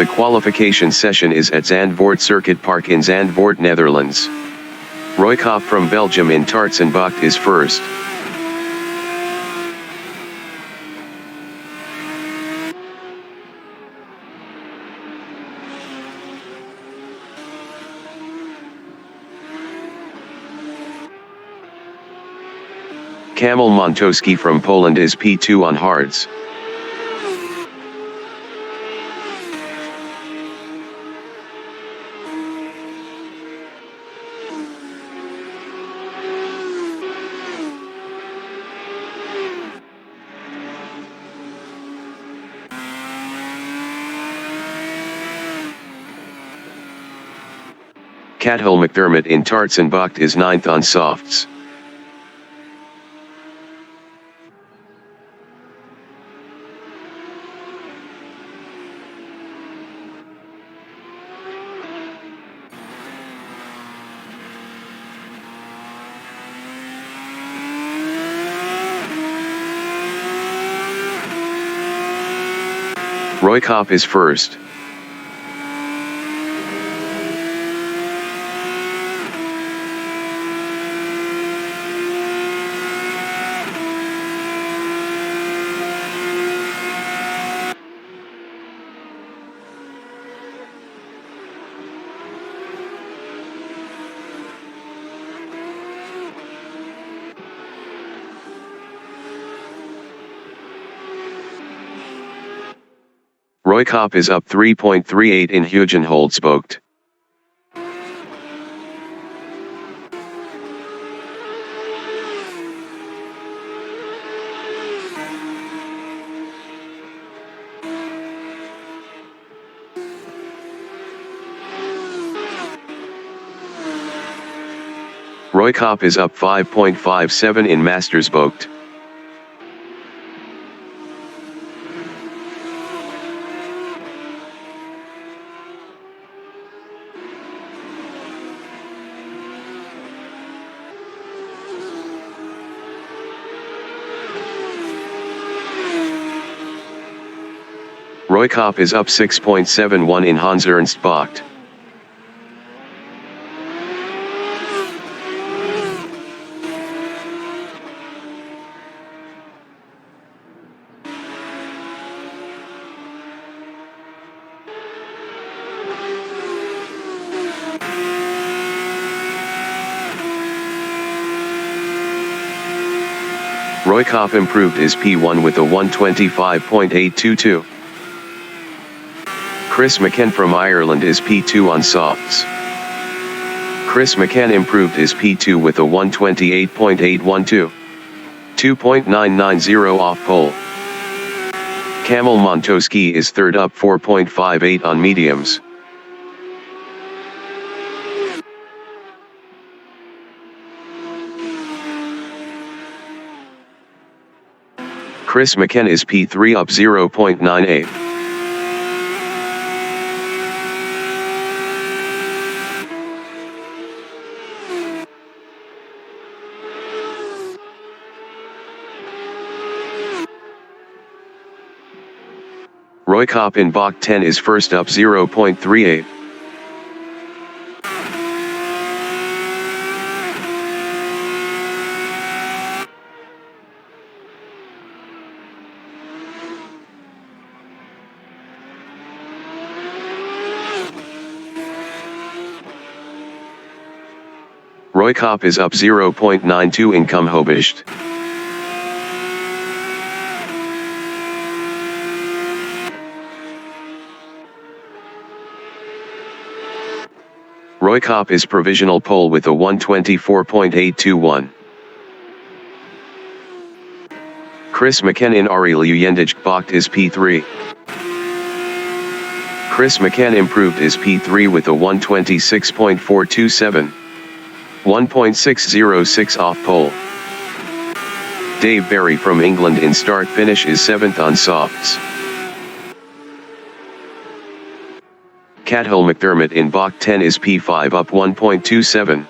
The qualification session is at Zandvoort Circuit Park in Zandvoort, Netherlands. Roykop from Belgium in Taartsenbocht is first. Kamil Montowski from Poland is P2 on hards. Cathal McDermott in Taartsenbocht is 9th on softs. Roykop is first. Roykop is up 3.38 in Hugenholtzbocht. Roykop is up 5.57 in Mastersbocht. Roykop is up 6.71 in Hans-Ernst-Bocht. Roykop improved his P1 with a 125.822. Chris McCann from Ireland is P2 on softs. Chris McCann improved his P2 with a 128.812. 2.990 off pole. Kamil Montowski is third up 4.58 on mediums. Chris McCann is P3 up 0.98. Roykop in Bocht 10 is first up 0.38. Roykop is up 0.92 in Kumhobischt. Roykop is provisional pole with a 124.821. Chris McCann in Ari Leeuwenhoek is P3. Chris McCann improved his P3 with a 126.427. 1.606 off pole. Dave Berry from England in start finish is 7th on softs. Cathal McDermott in Bocht 10 is P5 up 1.27.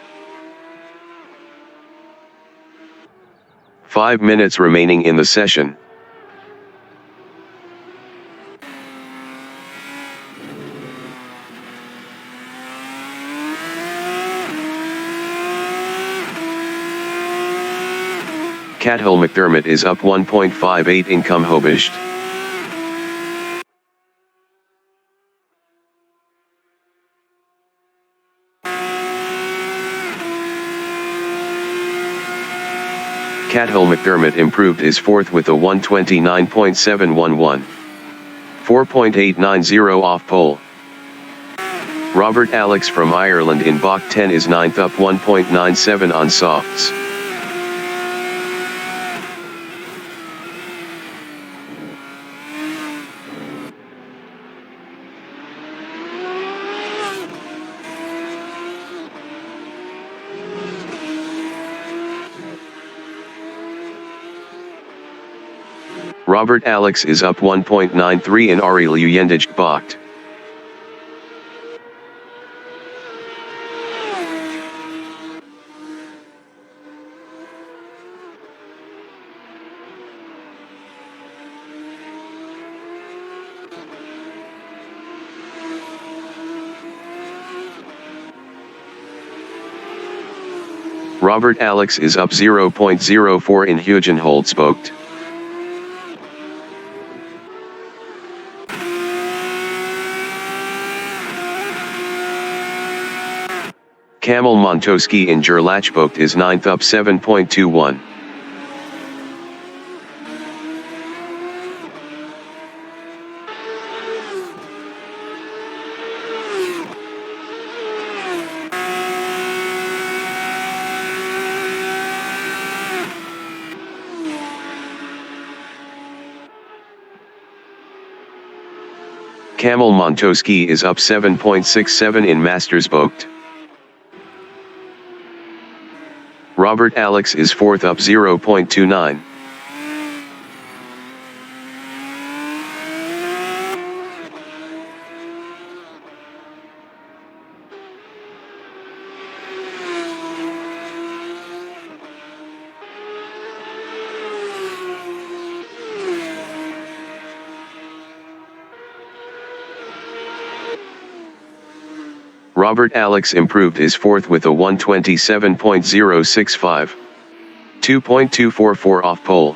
5 minutes remaining in the session. Cathal McDermott is up 1.58 in Comhobisht. Cathal McDermott improved his fourth with a 129.711. 4.890 off pole. Robert Alex from Ireland in Bach 10 is ninth up 1.97 on softs. Robert Alex is up 1.93 in Ari Luyendijk Bocht. Robert Alex is up 0.04 in Hugenholzbocht. Kamil Montowski in Gerlachbocht is ninth up 7.21. Kamil Montowski is up 7.67 in Mastersbocht. Robert Alex is fourth up 0.29. Robert Alex improved his fourth with a 127.065. 2.244 off pole.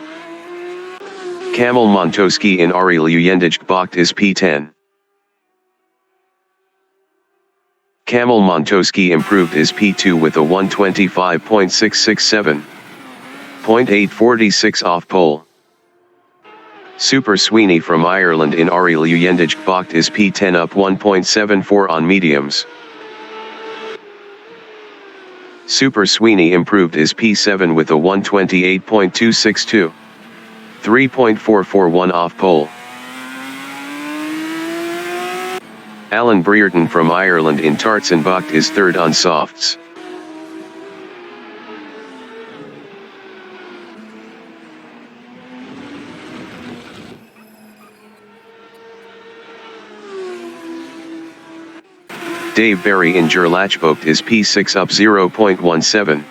Kamil Montowski in Ari Luyendijk Bocht is P10. Kamil Montowski improved his P2 with a 125.667. 0.846 off pole. Super Sweeney from Ireland in Ari Luyendijk Bocht is P10 up 1.74 on mediums. Super Sweeney improved his P7 with a 128.262. 3.441 off pole. Alan Brereton from Ireland in Tartsenbocht is third on softs. Dave Berry in Gerlachbocht is P6 up 0.17.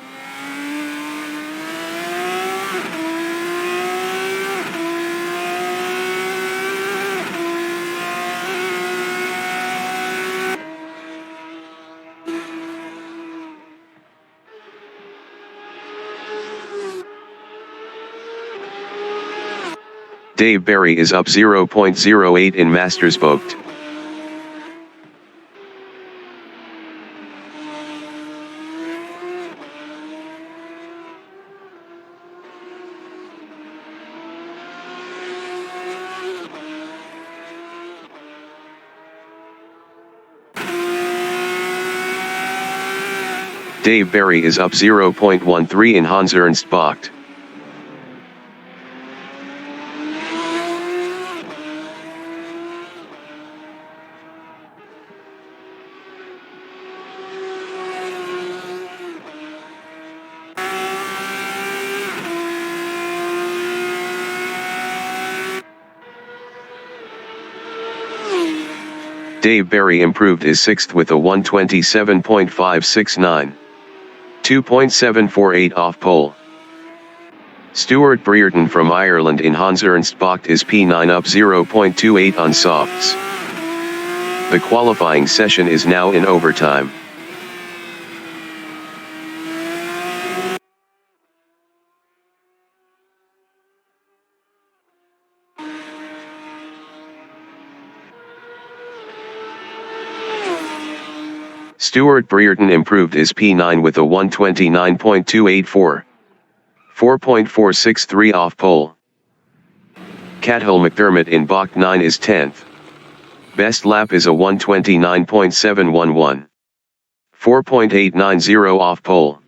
Dave Berry is up 0.08 in Mastersbocht. Dave Berry is up 0.13 in Hans Ernst Bocht. Dave Berry improved his sixth with a 127.569. 2.748 off pole. Stuart Brereton from Ireland in Hans Ernst Bocht is P9 up 0.28 on softs. The qualifying session is now in overtime. Stuart Brereton improved his P9 with a 129.284. 4.463 off pole. Cathal McDermott in Bach 9 is 10th. Best lap is a 129.711. 4.890 off pole.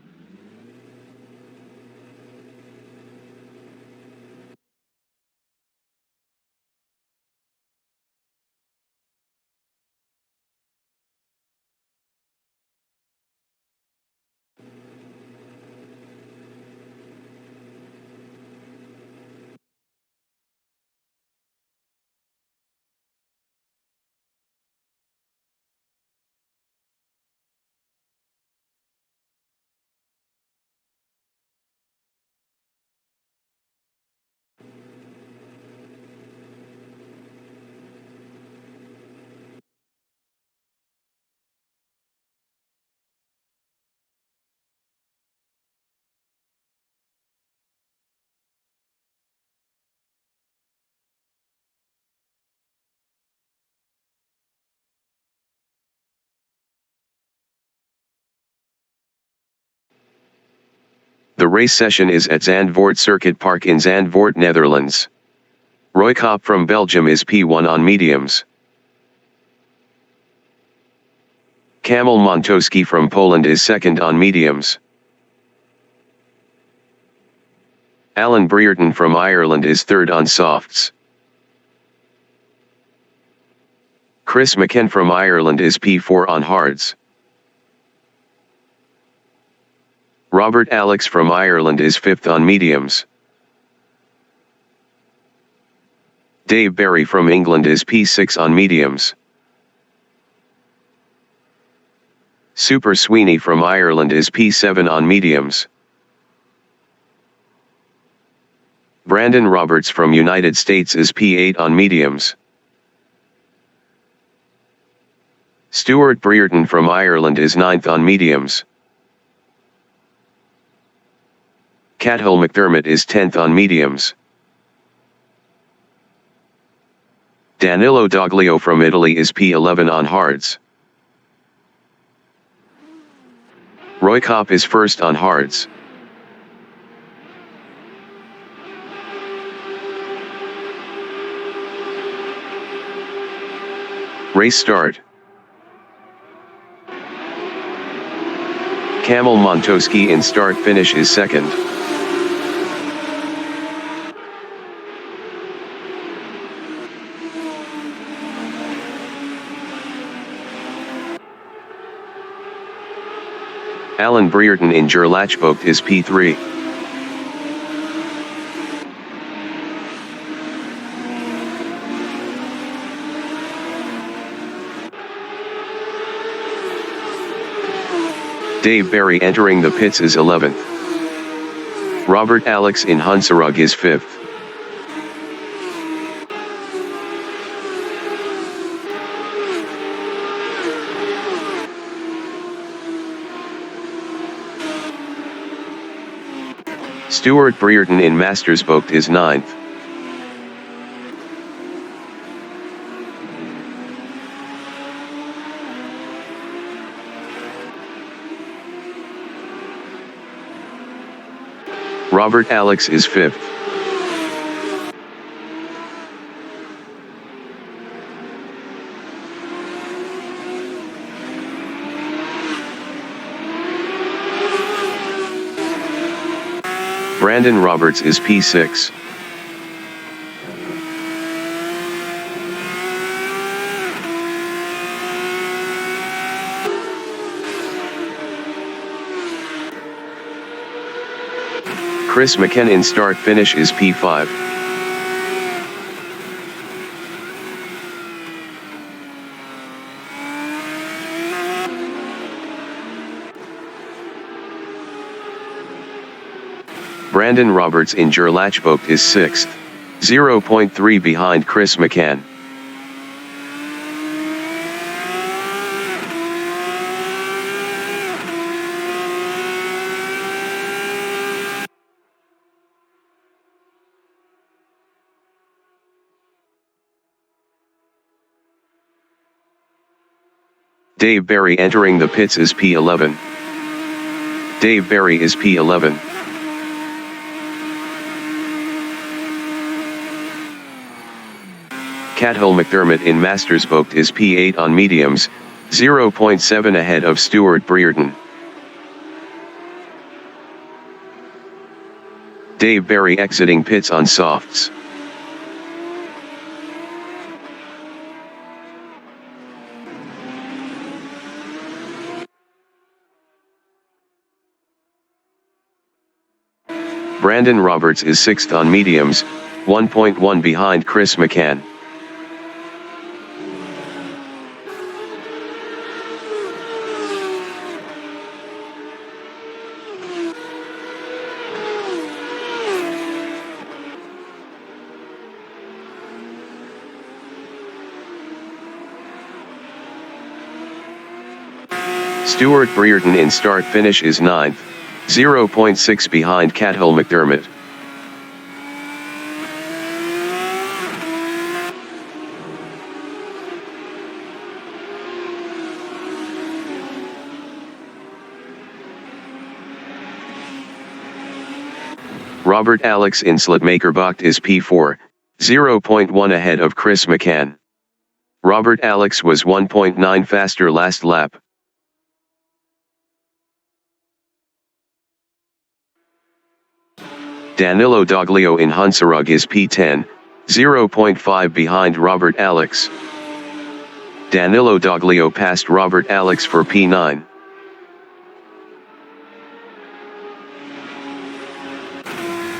The race session is at Zandvoort Circuit Park in Zandvoort, Netherlands. Roy Kopp from Belgium is P1 on mediums. Kamil Montowski from Poland is second on mediums. Alan Brereton from Ireland is third on softs. Chris McKen from Ireland is P4 on hards. Robert Alex from Ireland is fifth on mediums. Dave Berry from England is P6 on mediums. Super Sweeney from Ireland is P7 on mediums. Brandon Roberts from United States is P8 on mediums. Stuart Brereton from Ireland is 9th on mediums. Cathal McDermott is 10th on mediums. Danilo Doglio from Italy is P11 on hards. Roy Kopp is first on hards. Race start. Kamil Montowski in start finish is second. Alan Brereton in Gerlachbocht is P3. Dave Berry entering the pits is 11th. Robert Alex in Hunsrug is 5th. Stuart Brereton in Mastersbocht is 9th. Robert Alex is 5th. Brandon Roberts is P6. Chris McKen in start finish is P5. Brandon Roberts in Gerlachbocht is 6th, 0.3 behind Chris McKen. Dave Berry entering the pits is P11. Dave Berry is P11. Cathal McDermott in Mastersbocht is P8 on mediums, 0.7 ahead of Stuart Brereton. Dave Berry exiting pits on softs. Brandon Roberts is 6th on mediums, 1.1 behind Chris McCann. Stuart Brereton in start-finish is 9th, 0.6 behind Cathal McDermott. Robert Alex in Slotmakerbocht is P4, 0.1 ahead of Chris McCann. Robert Alex was 1.9 faster last lap. Danilo Doglio in Hunserug is P10, 0.5 behind Robert Alex. Danilo Doglio passed Robert Alex for P9.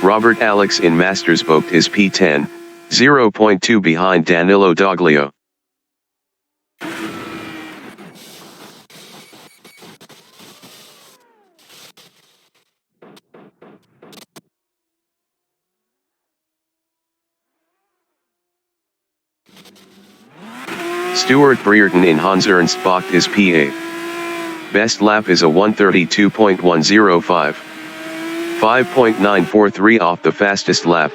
Robert Alex in Mastersbocht is P10, 0.2 behind Danilo Doglio. Stuart Brereton in Hans-Ernst-Bocht is P8. Best lap is a 1:32.105. 5.943 off the fastest lap.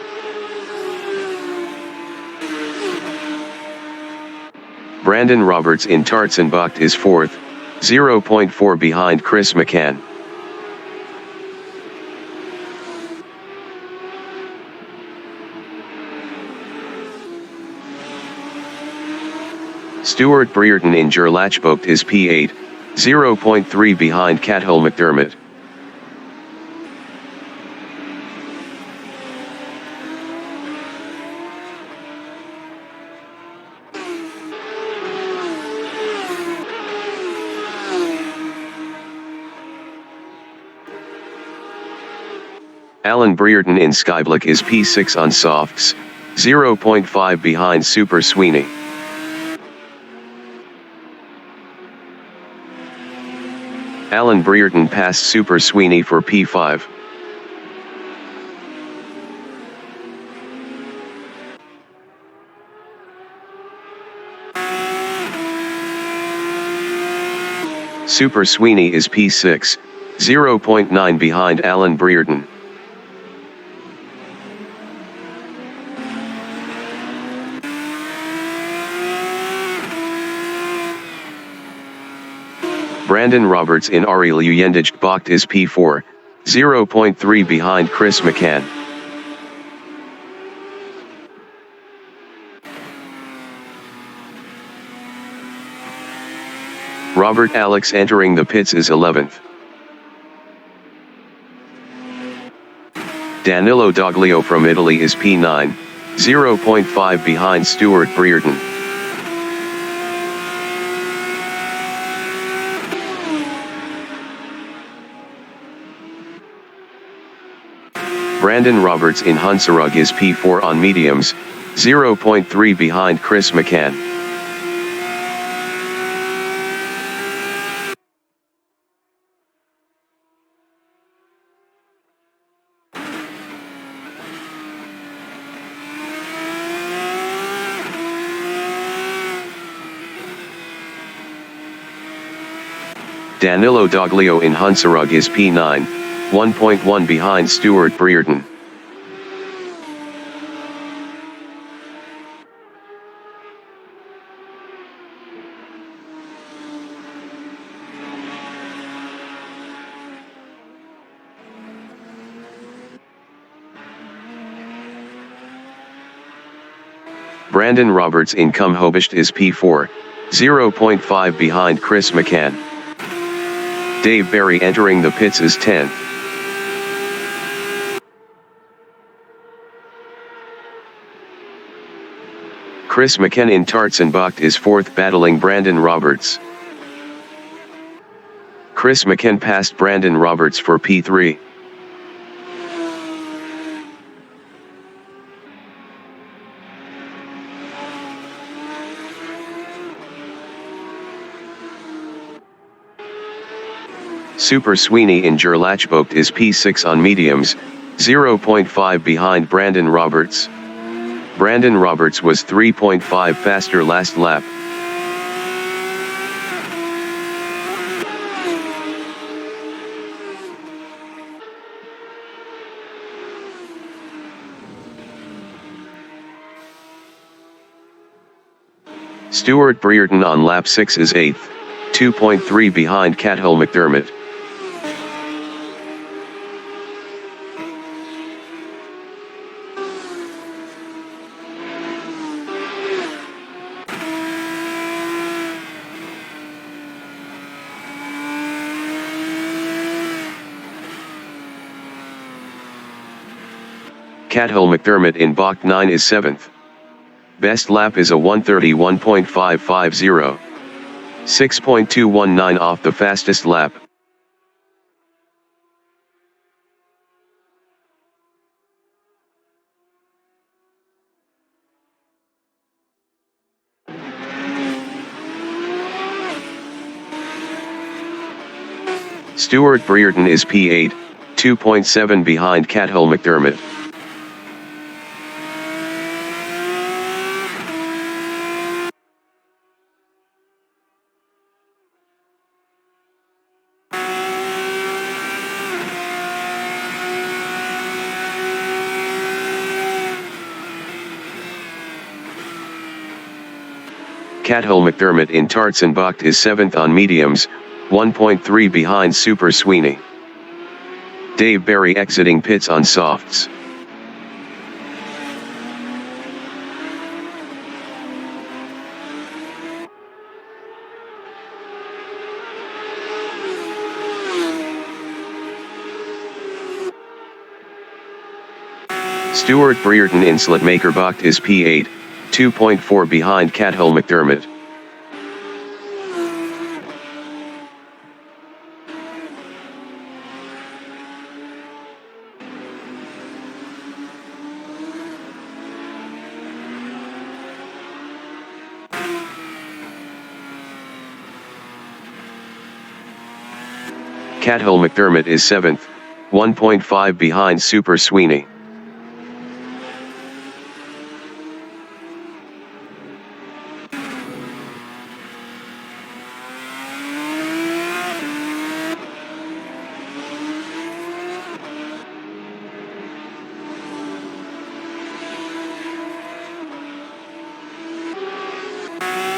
Brandon Roberts in Tarzanbocht is 4th, 0.4 behind Chris McCann. Stuart Brereton in Gerlachbocht is P8, 0.3 behind Cathal McDermott. Alan Brereton in Skyblock is P6 on softs, 0.5 behind Super Sweeney. Alan Brereton passed Super Sweeney for P5. Super Sweeney is P6, 0.9 behind Alan Brereton. Brandon Roberts in Ari Luyendijk-Bocht is P4, 0.3 behind Chris McCann. Robert Alex entering the pits is 11th. Danilo Doglio from Italy is P9, 0.5 behind Stuart Brereton. Brandon Roberts in Hunserug is P4 on mediums, 0.3 behind Chris McCann. Danilo Doglio in Hunserug is P9, 1.1 behind Stuart Brereton. Brandon Roberts in Hobisht is P4, 0.5 behind Chris McCann. Dave Berry entering the pits is 10th. Chris McCann in Tartsenbocht is 4th battling Brandon Roberts. Chris McCann passed Brandon Roberts for P3. Super Sweeney in Gerlachbocht is P6 on mediums, 0.5 behind Brandon Roberts. Brandon Roberts was 3.5 faster last lap. Stuart Brereton on lap 6 is 8th, 2.3 behind Cathal McDermott. Cathal McDermott in Bocht 9 is 7th. Best lap is a 1:31.550. 6.219 off the fastest lap. Stuart Brereton is P8, 2.7 behind Cathal McDermott. Cathal McDermott in Tartsenbocht is 7th on mediums, 1.3 behind Super Sweeney. Dave Berry exiting pits on softs. Stuart Brereton in Slotmakerbocht is P8, 2.4 behind Cathal McDermott. Cathal McDermott is 7th, 1.5 behind Super Sweeney.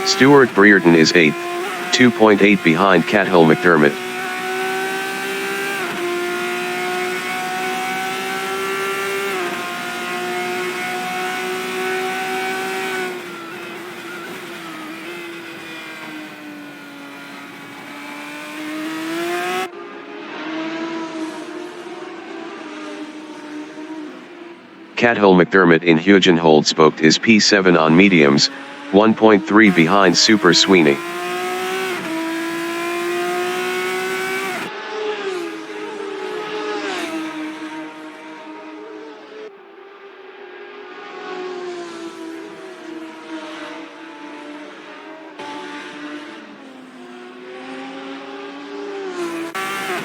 Stuart Brereton is 8th, 2.8 behind Cathal McDermott. Cathal McDermott in Hugenholtzbocht is P7 on mediums, 1.3 behind Super Sweeney.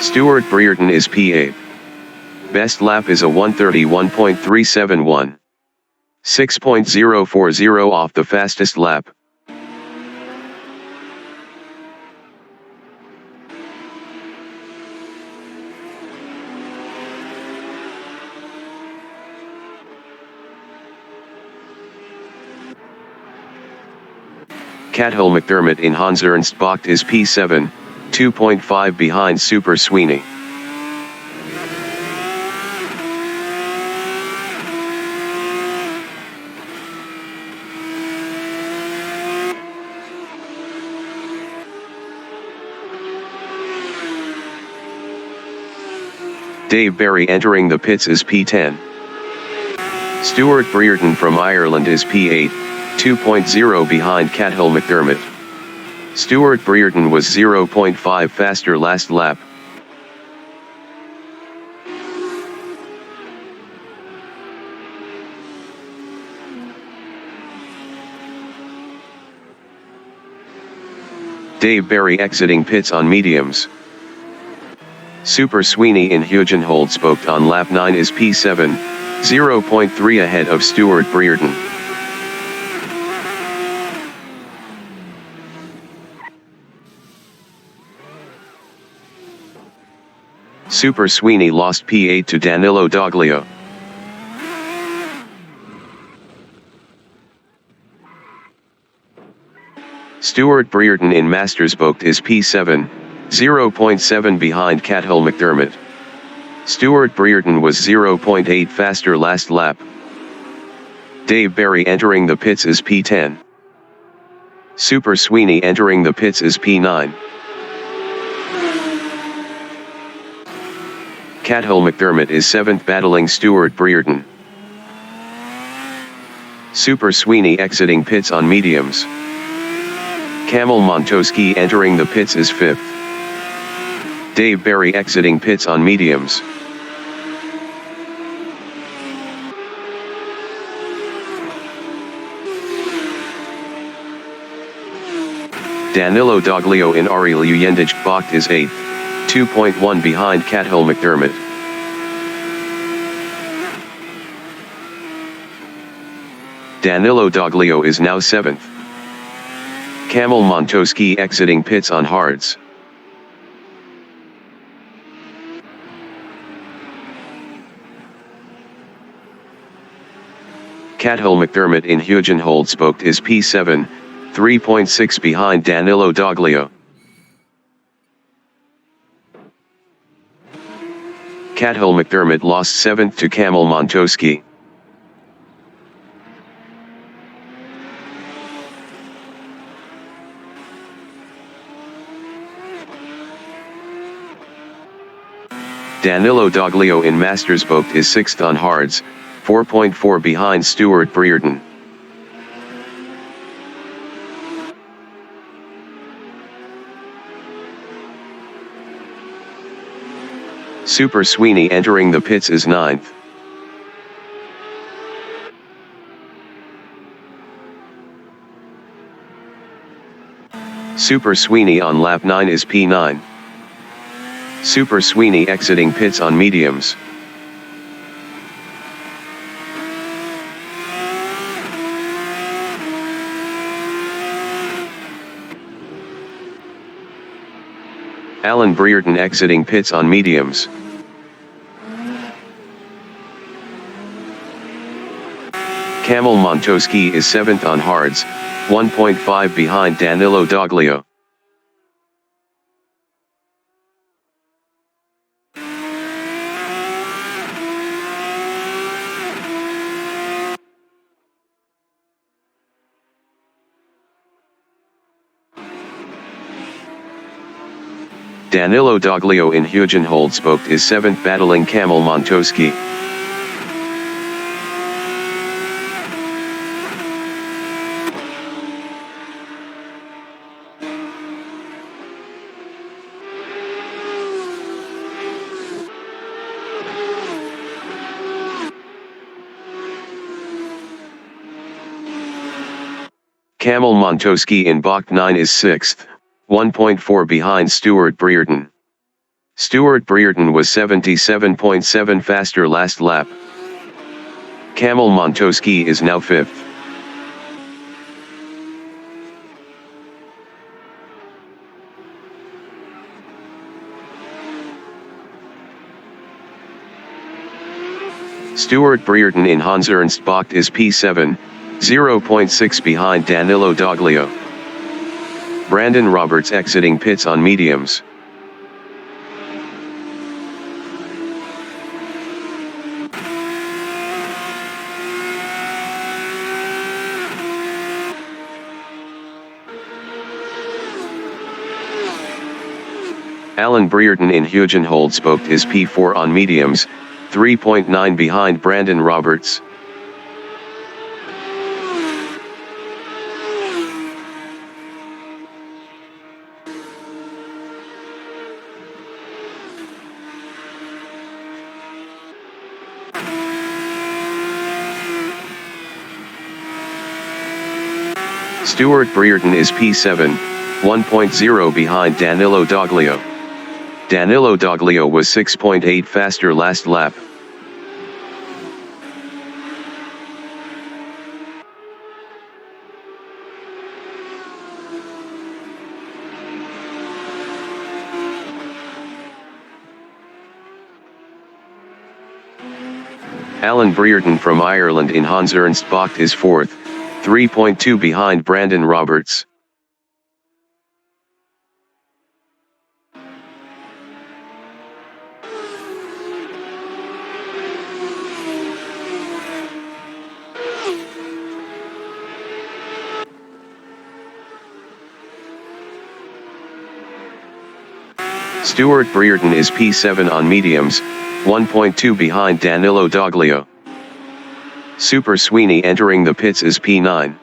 Stuart Brereton is P8. Best lap is a 1:31.371. 6.040 off the fastest lap. Cathal McDermott in Hans Ernst Bocht is P7, 2.5 behind Super Sweeney. Dave Berry entering the pits is P10. Stuart Brereton from Ireland is P8, 2.0 behind Cathal McDermott. Stuart Brereton was 0.5 faster last lap. Dave Berry exiting pits on mediums. Super Sweeney in Hugenholdspoort on lap 9 is P7, 0.3 ahead of Stuart Brereton. Super Sweeney lost P8 to Danilo Doglio. Stuart Brereton in Masterspoort is P7, 0.7 behind Cathal McDermott. Stuart Brereton was 0.8 faster last lap. Dave Berry entering the pits is P10. Super Sweeney entering the pits is P9. Cathal McDermott is 7th battling Stuart Brereton. Super Sweeney exiting pits on mediums. Kamil Montowski entering the pits is 5th. Dave Berry exiting pits on mediums. Danilo Doglio in Ari Luyendic-Bocht is 8th, 2.1 behind Cathal McDermott. Danilo Doglio is now 7th. Kamil Montowski exiting pits on hards. Cathal McDermott in Hugenholdspoort is P7, 3.6 behind Danilo Doglio. Cathal McDermott lost 7th to Kamil Montowski. Danilo Doglio in Masterspoort is 6th on hards, 4.4 behind Stuart Brereton. Super Sweeney entering the pits is 9th. Super Sweeney on lap 9 is P9. Super Sweeney exiting pits on mediums. Alan Brereton exiting pits on mediums. Kamil Montowski is 7th on hards, 1.5 behind Danilo Doglio. Danilo Doglio in Hugenholdspoort is 7th battling Kamil Montowski. Kamil Montowski in Bocht 9 is 6th, 1.4 behind Stuart Brereton. Stuart Brereton was 77.7 faster last lap. Kamil Montowski is now 5th. Stuart Brereton in Hans Ernst Bocht is P7, 0.6 behind Danilo Doglio. Brandon Roberts exiting pits on mediums. Alan Brereton in Hugenholtzbocht is P4 on mediums, 3.9 behind Brandon Roberts. Stuart Brereton is P7, 1.0 behind Danilo Doglio. Danilo Doglio was 6.8 faster last lap. Alan Brereton from Ireland in Hans Ernst Bocht is 4th, 3.2 behind Brandon Roberts. Stuart Brereton is P7 on mediums, 1.2 behind Danilo Doglio. Super Sweeney entering the pits is P9.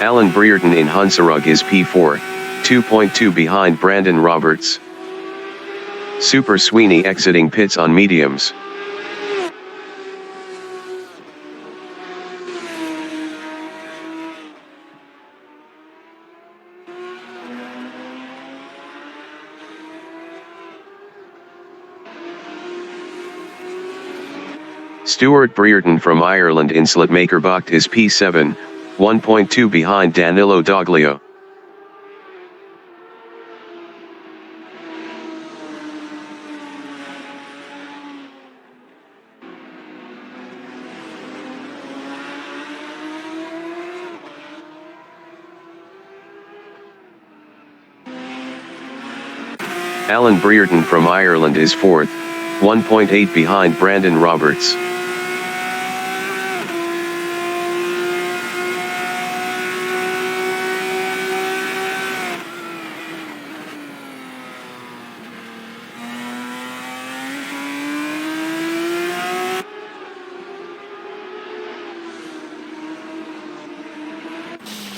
Alan Brereton in Hunsrück is P4, 2.2 behind Brandon Roberts. Super Sweeney exiting pits on mediums. Stuart Brereton from Ireland in Slotmakerbocht is P7, 1.2 behind Danilo Doglio. Alan Brereton from Ireland is 4th, 1.8 behind Brandon Roberts.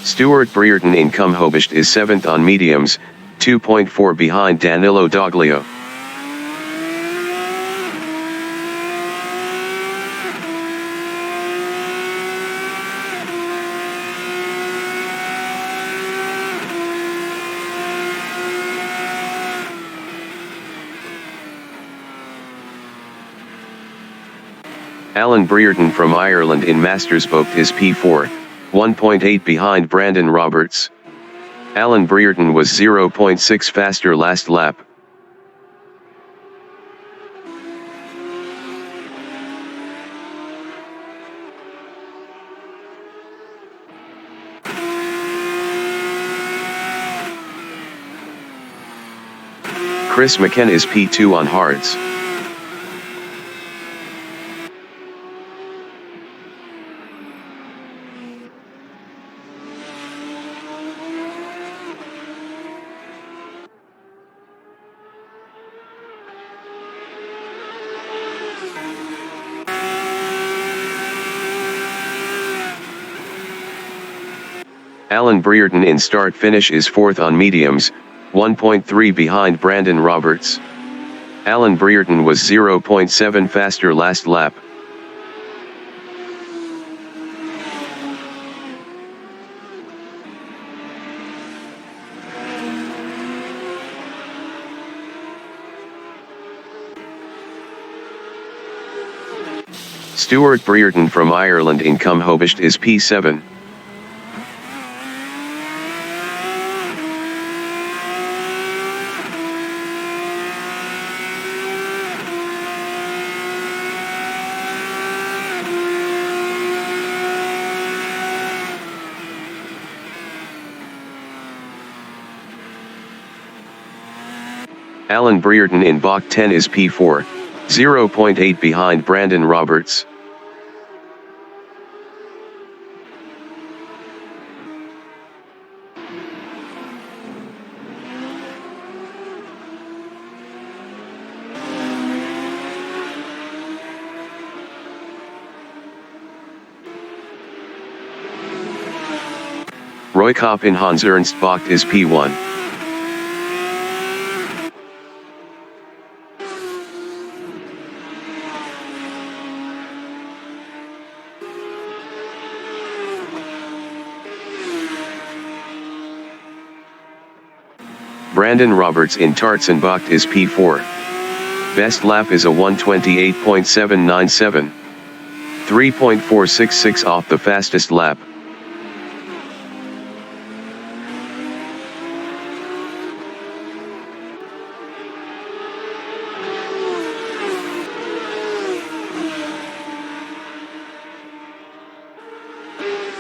Stuart Brereton in Kumhobocht is 7th on mediums, 2.4 behind Danilo Doglio. Alan Brereton from Ireland in Mastersbocht is P4, 1.8 behind Brandon Roberts. Alan Brereton was 0.6 faster last lap. Chris McKenna is P2 on hards. Alan Brereton in start-finish is 4th on mediums, 1.3 behind Brandon Roberts. Alan Brereton was 0.7 faster last lap. Stuart Brereton from Ireland in Kumhobocht is P7. Alan Brereton in Bach 10 is P4, 0.8 behind Brandon Roberts. Roy Kopp in Hans Ernst Bach is P1. Brandon Roberts in Tartsenbach is P4. Best lap is a 1:28.797. 3.466 off the fastest lap.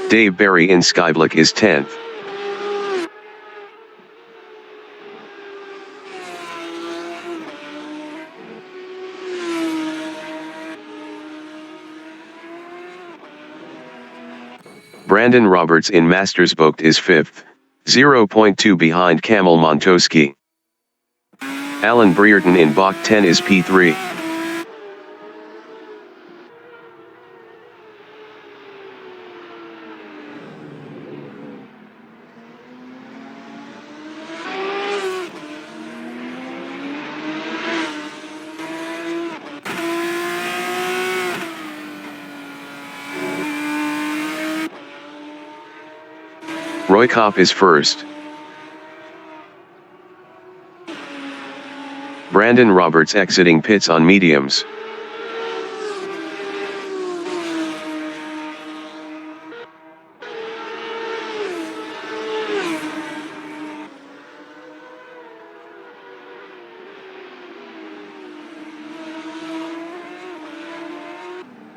Dave Barry in Skyvlik is 10th. Brandon Roberts in Mastersbocht is 5th, 0.2 behind Kamil Montowski. Alan Brereton in Bach 10 is P3. Roy Kopp is first. Brandon Roberts exiting pits on mediums.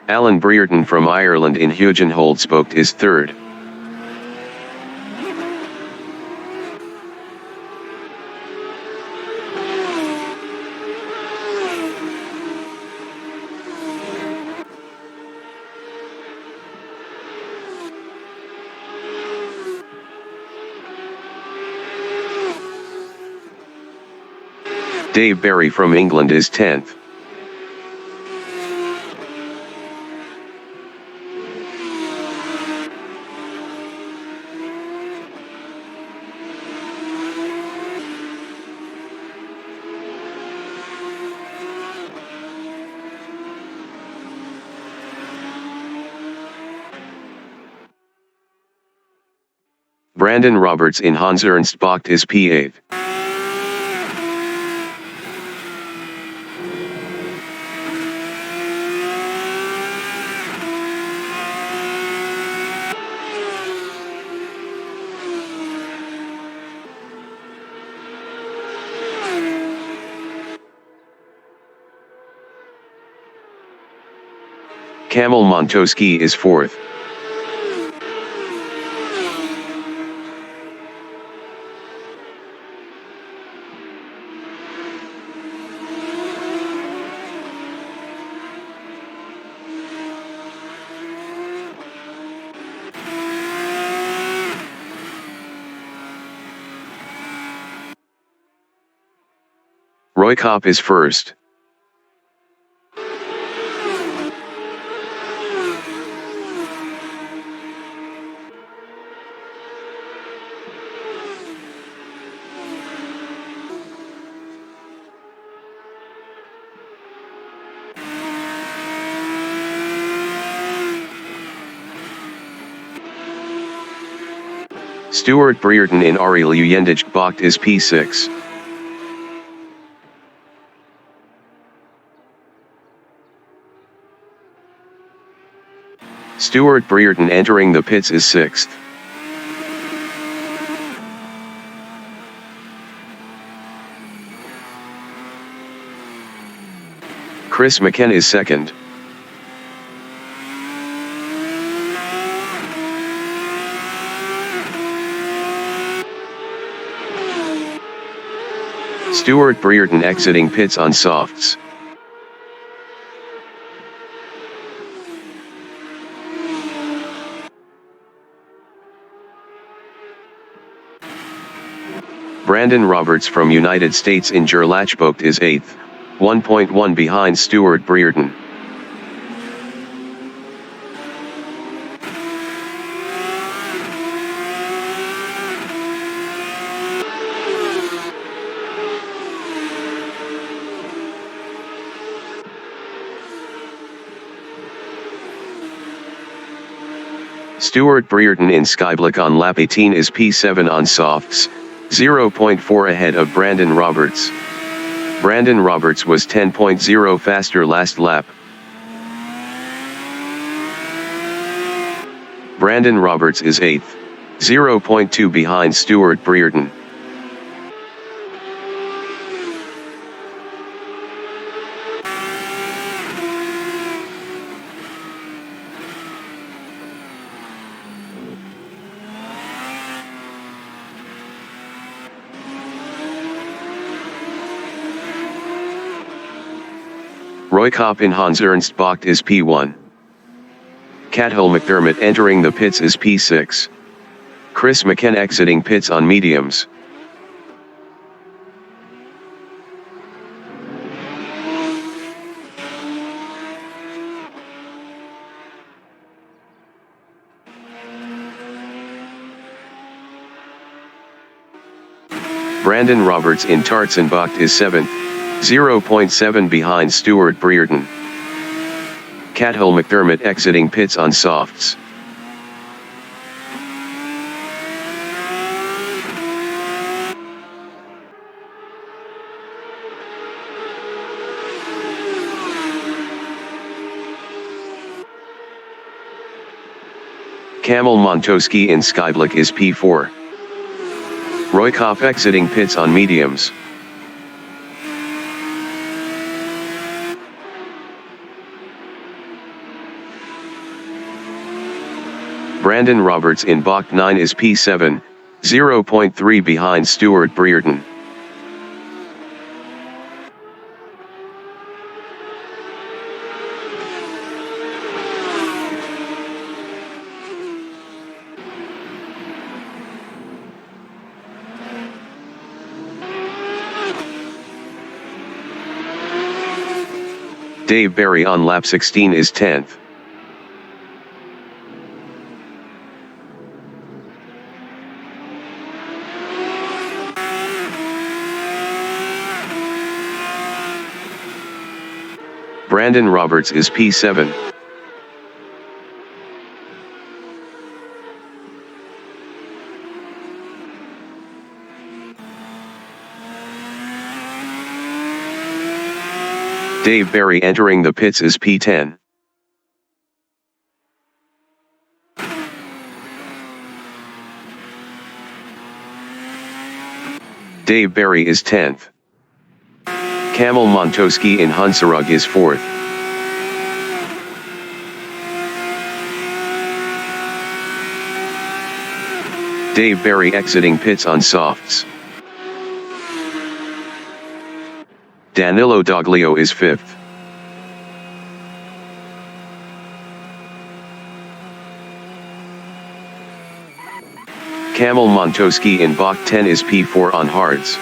Alan Brereton from Ireland in Hugenholtzbocht is third. Dave Barry from England is 10th. Brandon Roberts in Hans Ernst Bach is P8. Kamil Montowski is 4th. Roy Kopp is first. Stuart Brereton in Ari Luyendig Bach is P6. Stuart Brereton entering the pits is 6th. Chris McKenna is 2nd. Stuart Brereton exiting pits on softs. Brandon Roberts from United States in Gerlachbocht is 8th, 1.1 behind Stuart Brereton. Stuart Brereton in Skyblock on lap 18 is P7 on softs, 0.4 ahead of Brandon Roberts. Brandon Roberts was 10.0 faster last lap. Brandon Roberts is 8th, 0.2 behind Stuart Brereton. Roy Kopp in Hans Ernst Bocht is P1. Cathal McDermott entering the pits is P6. Chris McKen exiting pits on mediums. Brandon Roberts in Tarzanbocht is 7th, 0.7 behind Stuart Brereton. Cathal McDermott exiting pits on softs. Kamil Montowski in Skyblock is P4. Roy Kopp exiting pits on mediums. Brandon Roberts in Bocht 9 is P7, 0.3 behind Stuart Brereton. Dave Barry on lap 16 is 10th. Brandon Roberts is P7. Dave Barry entering the pits is P10. Dave Barry is 10th. Kamil Montowski in Hunsrück is 4th. Dave Barry exiting pits on softs. Danilo Doglio is 5th. Kamil Montowski in Bocht 10 is P4 on hards.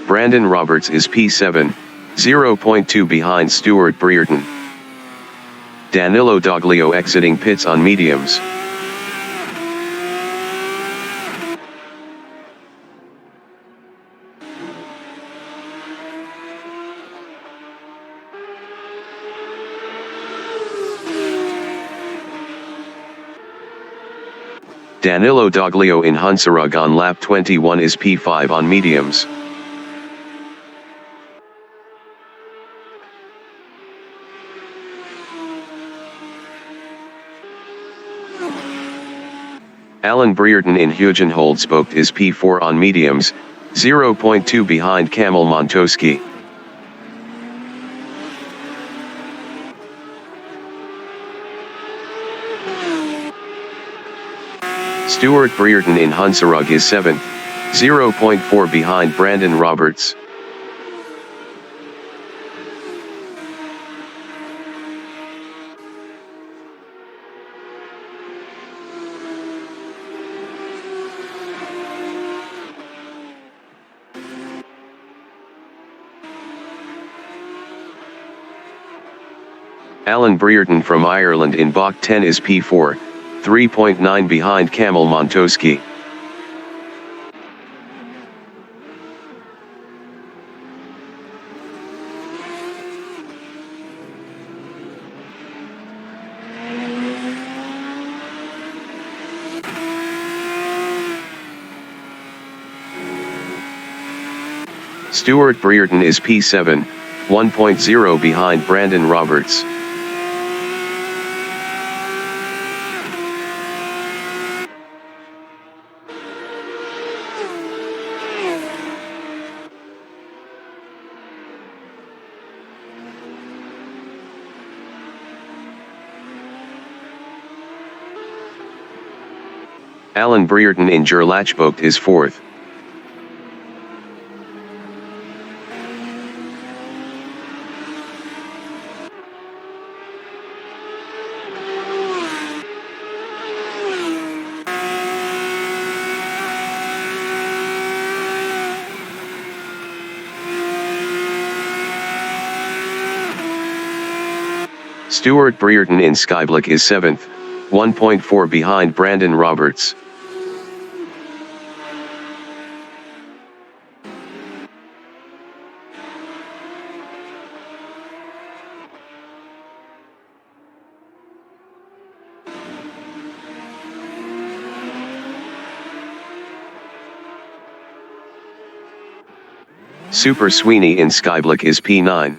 Brandon Roberts is P7, 0.2 behind Stuart Brereton. Danilo Doglio exiting pits on mediums. Danilo Doglio in Hunsrück on lap 21 is P5 on mediums. Alan Brereton in Hugenholzbocht is P4 on mediums, 0.2 behind Kamil Montowski. Stuart Brereton in Hunsrück is 7th, 0.4 behind Brandon Roberts. Alan Brereton from Ireland in Bach 10 is P4, 3.9 behind Kamil Montowski. Stuart Brereton is P7, 1.0 behind Brandon Roberts. Alan Brereton in Gerlachbocht is 4th. Stuart Brereton in Skyblik is 7th, 1.4 behind Brandon Roberts. Super Sweeney in Skyblik is P9.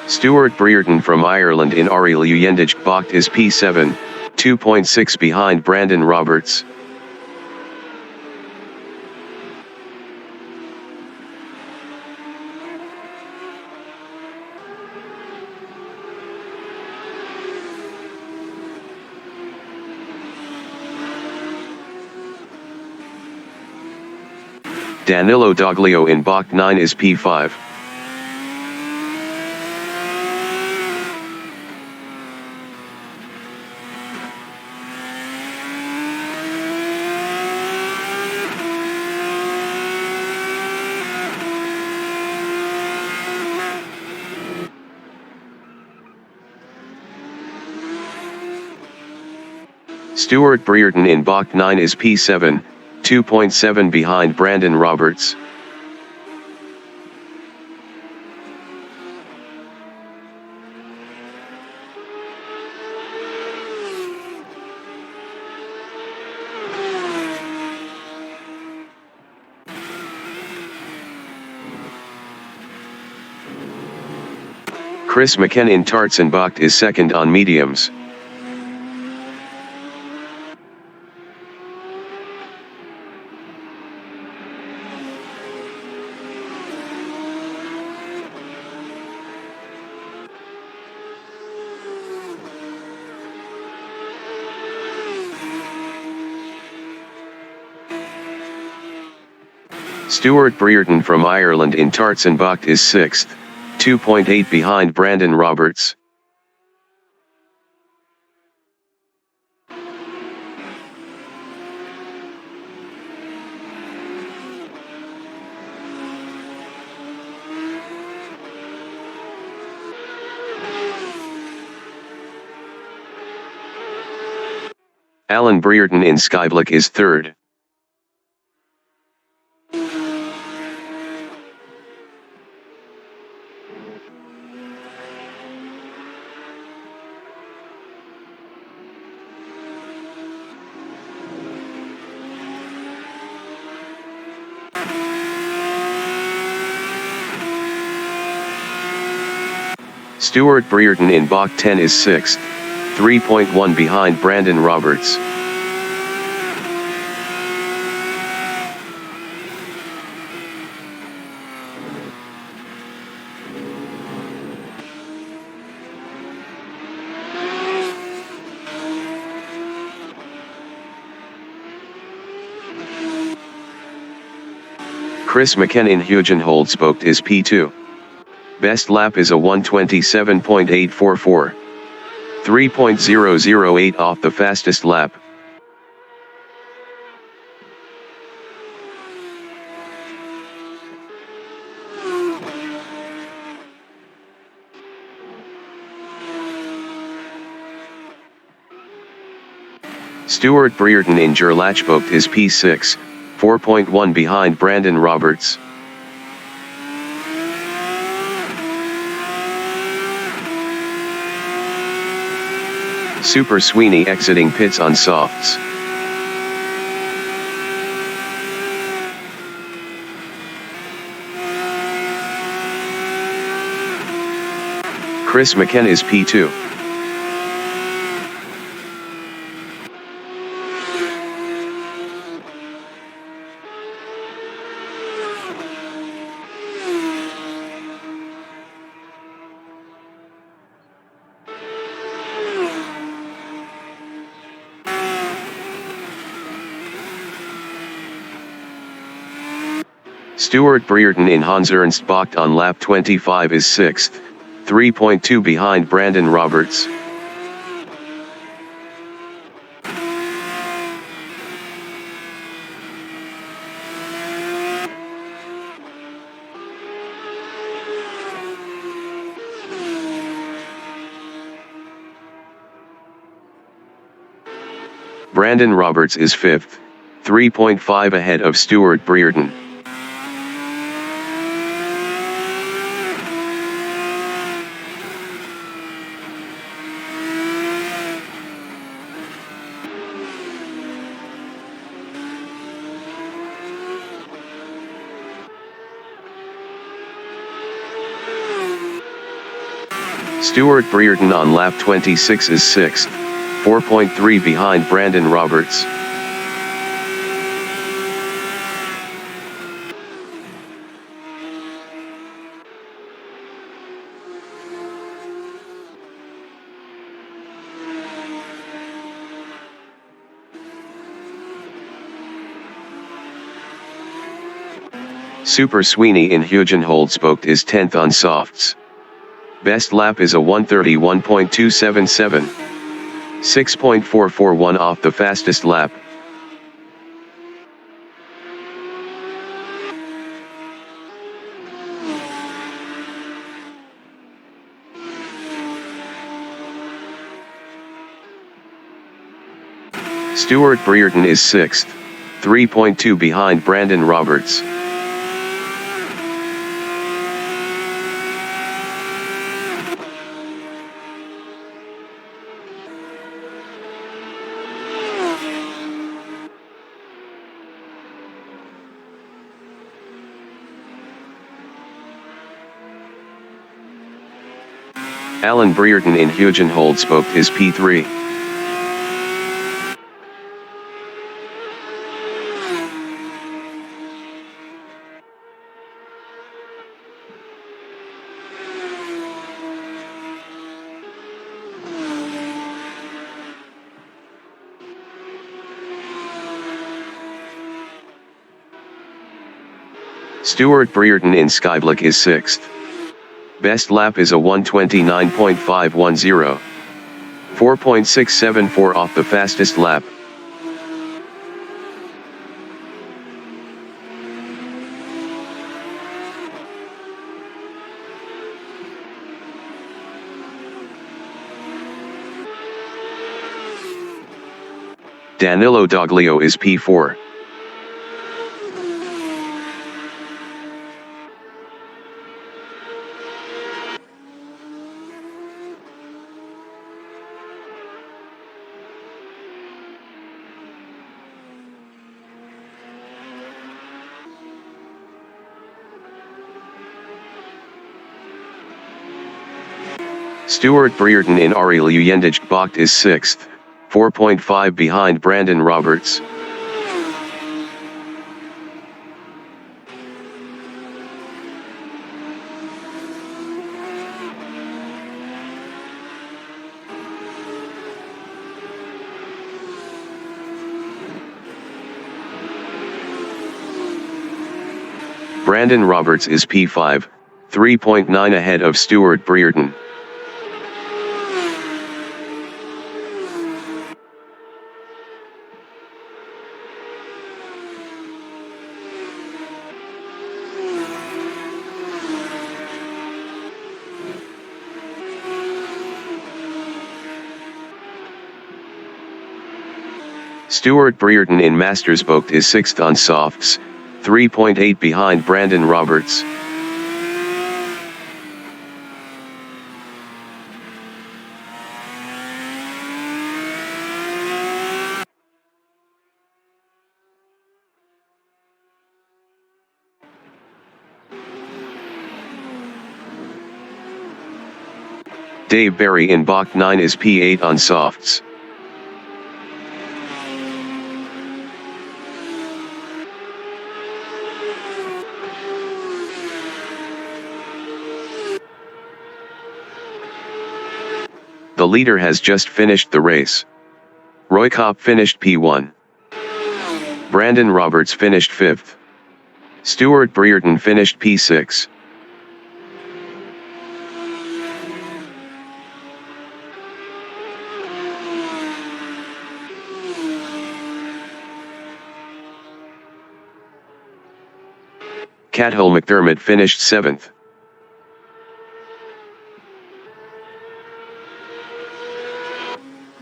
Stuart Brereton from Ireland in Bach is P7, 2.6 behind Brandon Roberts. Danilo Doglio in Bach 9 is P5. Stuart Brereton in Bach 9 is P7, 2.7 behind Brandon Roberts. Chris McKen in Tartsenbach is 2nd on mediums. Stuart Brereton from Ireland in Tartsenbach is 6th, 2.8 behind Brandon Roberts. Alan Brereton in Skyblik is 3rd. Stuart Brereton in Bach 10 is 6th, 3.1 behind Brandon Roberts. Chris McKenna in Hugenholdsbocht is P2. Best lap is a 1:27.844. 3.008 off the fastest lap. Stuart Brereton in Gerlachbocht is P6, 4.1 behind Brandon Roberts. Super Sweeney exiting pits on softs. Chris McKenna is P2. Stuart Brereton in Hans-Ernst-Bocht on lap 25 is 6th, 3.2 behind Brandon Roberts. Brandon Roberts is 5th, 3.5 ahead of Stuart Brereton. Stuart Brereton on lap 26 is 6th, 4.3 behind Brandon Roberts. Super Sweeney in Hugenholdsbocht is 10th on softs. Best lap is a 1:31.277. 6.441 off the fastest lap. Stuart Brereton is 6th, 3.2 behind Brandon Roberts. Alan Brereton in Hugenholdsbocht is P3. Stuart Brereton in Skyblock is 6th. Best lap is a 1:29.510. 4.674 off the fastest lap. Danilo Doglio is P4. Stuart Brereton in Ari Luyendijk is 6th, 4.5 behind Brandon Roberts. Brandon Roberts is P5, 3.9 ahead of Stuart Brereton. Stuart Brereton in Mastersbocht is 6th on softs, 3.8 behind Brandon Roberts. Dave Barry in Bach 9 is P8 on softs. The leader has just finished the race. Roy Kopp finished P1. Brandon Roberts finished 5th. Stuart Brereton finished P6. Cathal McDermott finished 7th.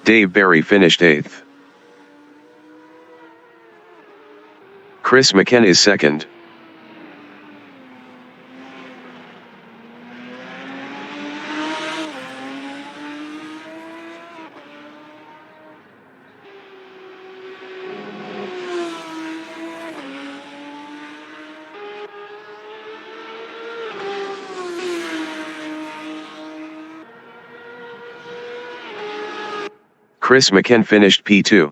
Dave Barry finished 8th. Chris McKenna is 2nd. Chris McKenna finished P2.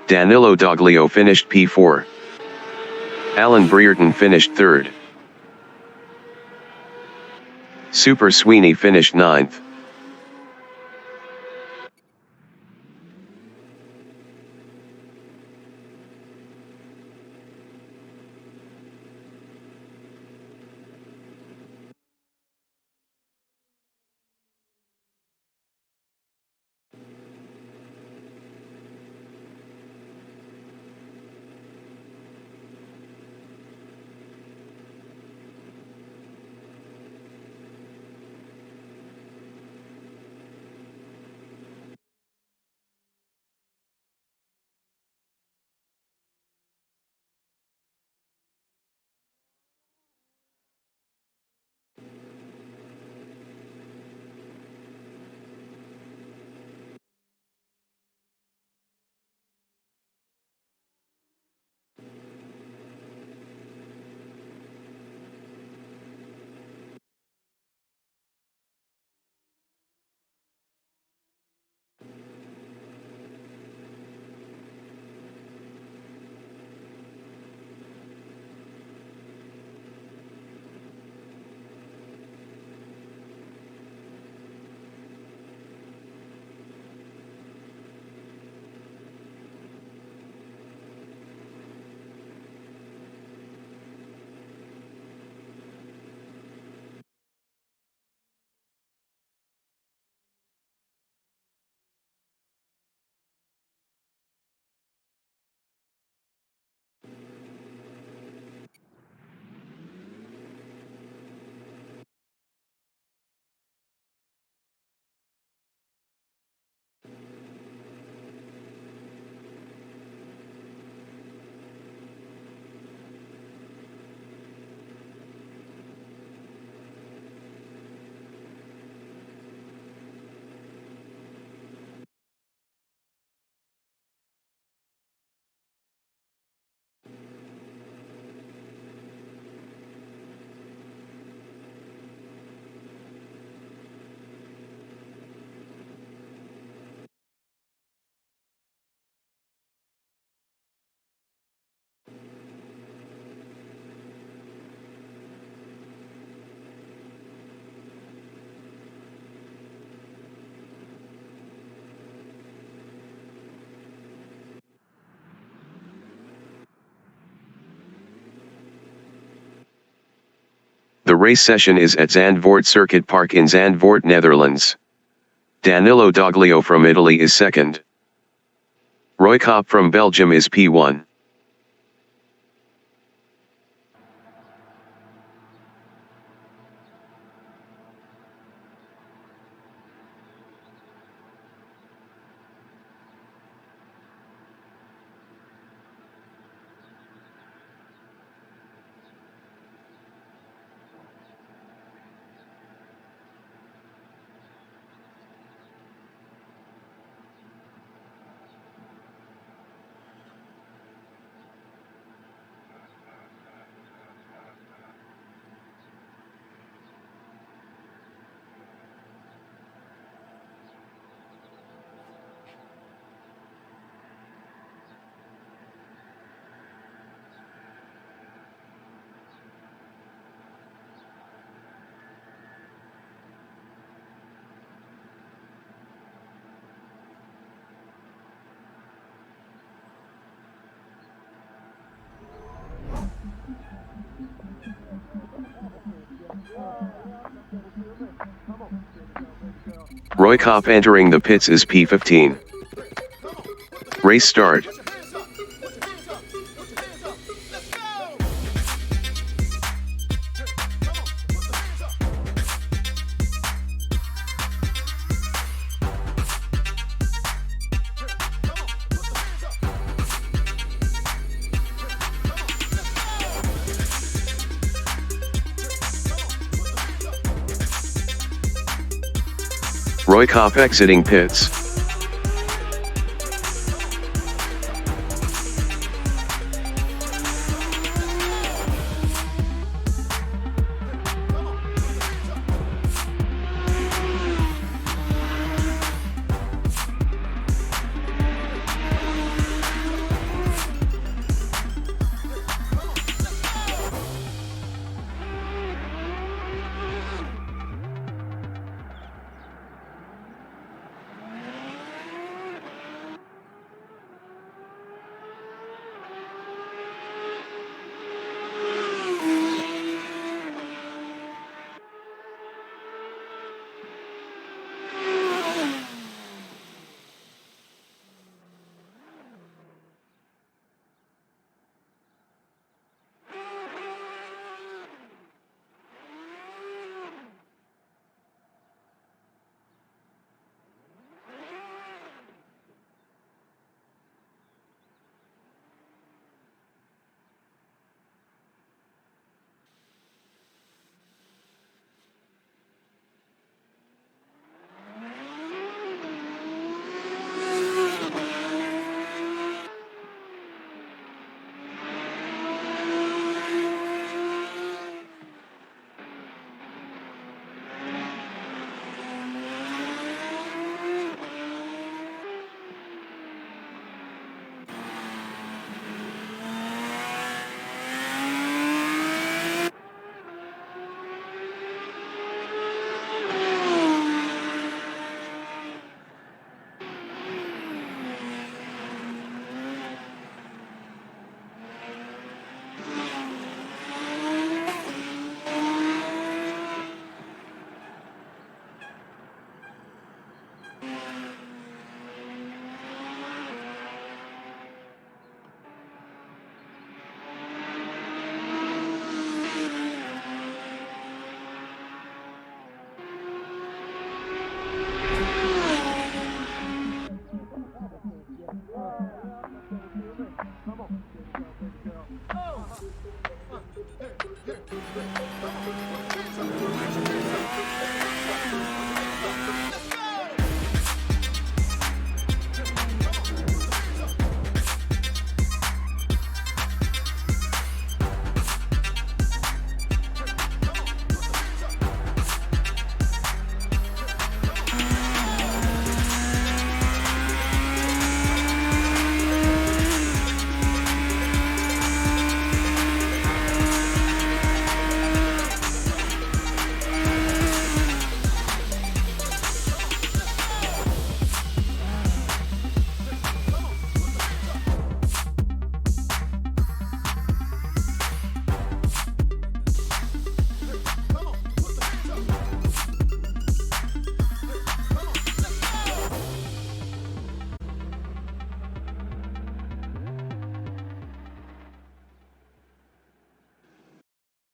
Danilo Doglio finished P4. Alan Brereton finished 3rd. Super Sweeney finished 9th. The race session is at Zandvoort Circuit Park in Zandvoort, Netherlands. Danilo Doglio from Italy is second. Roy Kopp from Belgium is P1. Roy Kopp entering the pits is P15. Race start. Roy Kopp exiting pits.